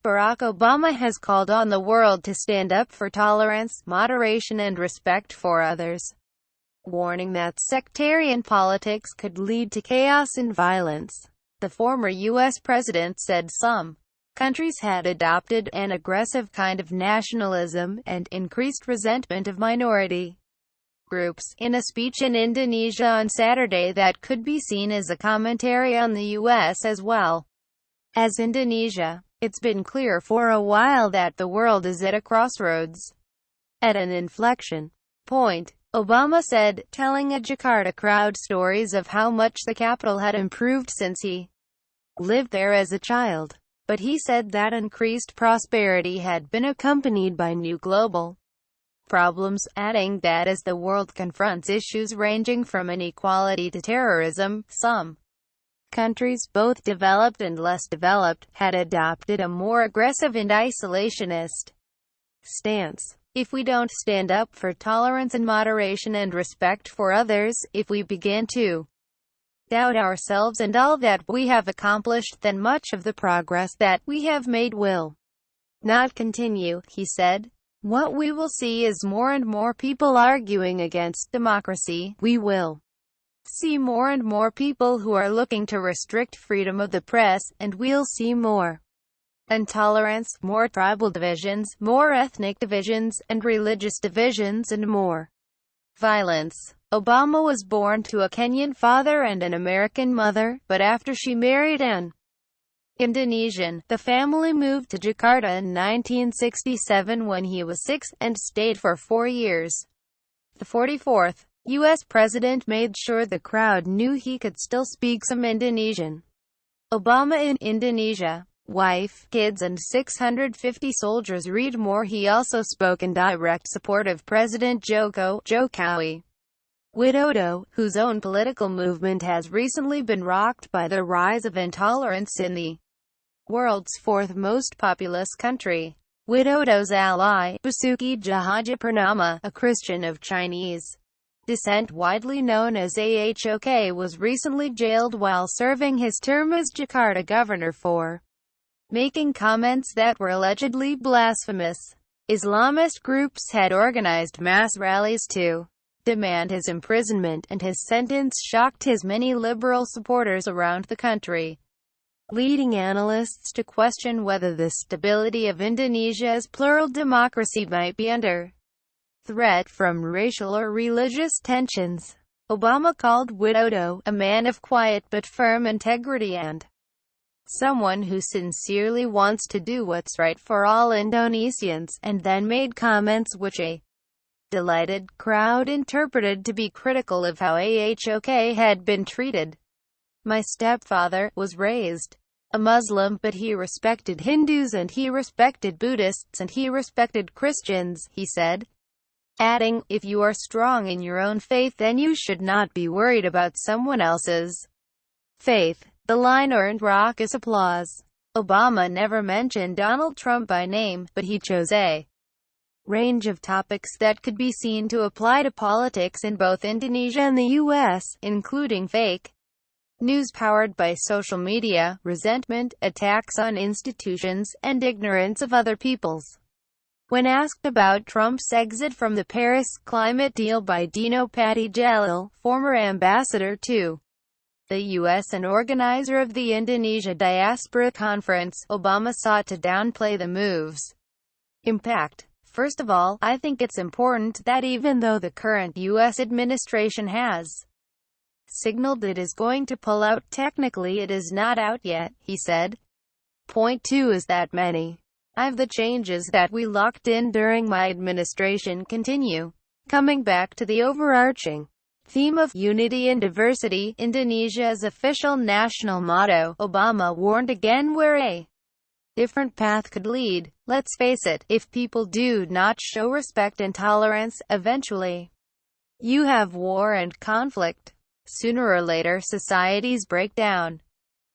Barack Obama has called on the world to stand up for tolerance, moderation and respect for others, warning that sectarian politics could lead to chaos and violence. The former U.S. president said some countries had adopted an aggressive kind of nationalism and increased resentment of minority groups, in a speech in Indonesia on Saturday that could be seen as a commentary on the U.S. as well as Indonesia. It's been clear for a while that the world is at a crossroads, at an inflection point, Obama said, telling a Jakarta crowd stories of how much the capital had improved since he lived there as a child. But he said that increased prosperity had been accompanied by new global problems, adding that as the world confronts issues ranging from inequality to terrorism, some countries, both developed and less developed, had adopted a more aggressive and isolationist stance. If we don't stand up for tolerance and moderation and respect for others, if we begin to doubt ourselves and all that we have accomplished, then much of the progress that we have made will not continue, he said. What we will see is more and more people arguing against democracy. We will see more and more people who are looking to restrict freedom of the press, and we'll see more intolerance, more tribal divisions, more ethnic divisions, and religious divisions, and more violence. Obama was born to a Kenyan father and an American mother, but after she married an Indonesian, the family moved to Jakarta in 1967 when he was 6, and stayed for 4 years. The 44th U.S. president made sure the crowd knew he could still speak some Indonesian. Obama in Indonesia. Wife, kids and 650 soldiers. Read more. He also spoke in direct support of President Jokowi Widodo, whose own political movement has recently been rocked by the rise of intolerance in the world's fourth most populous country. Widodo's ally, Basuki Cahayapurnama, a Christian of Chinese descent widely known as Ahok, was recently jailed while serving his term as Jakarta governor for making comments that were allegedly blasphemous. Islamist groups had organized mass rallies to demand his imprisonment, and his sentence shocked his many liberal supporters around the country, leading analysts to question whether the stability of Indonesia's plural democracy might be under threat from racial or religious tensions. Obama called Widodo a man of quiet but firm integrity and someone who sincerely wants to do what's right for all Indonesians, and then made comments which a delighted crowd interpreted to be critical of how Ahok had been treated. My stepfather was raised a Muslim, but he respected Hindus and he respected Buddhists and he respected Christians, he said, adding, if you are strong in your own faith then you should not be worried about someone else's faith. The line earned raucous applause. Obama never mentioned Donald Trump by name, but he chose a range of topics that could be seen to apply to politics in both Indonesia and the U.S., including fake news powered by social media, resentment, attacks on institutions, and ignorance of other people's. When asked about Trump's exit from the Paris climate deal by Dino Patijalil, former ambassador to the U.S. and organizer of the Indonesia Diaspora Conference, Obama sought to downplay the move's impact. First of all, I think it's important that even though the current U.S. administration has signaled it is going to pull out, technically it is not out yet, he said. Point 2 is that many of the changes that we locked in during my administration continue. Coming back to the overarching theme of unity and diversity, Indonesia's official national motto, Obama warned again where a different path could lead. Let's face it, if people do not show respect and tolerance, eventually you have war and conflict. Sooner or later societies break down.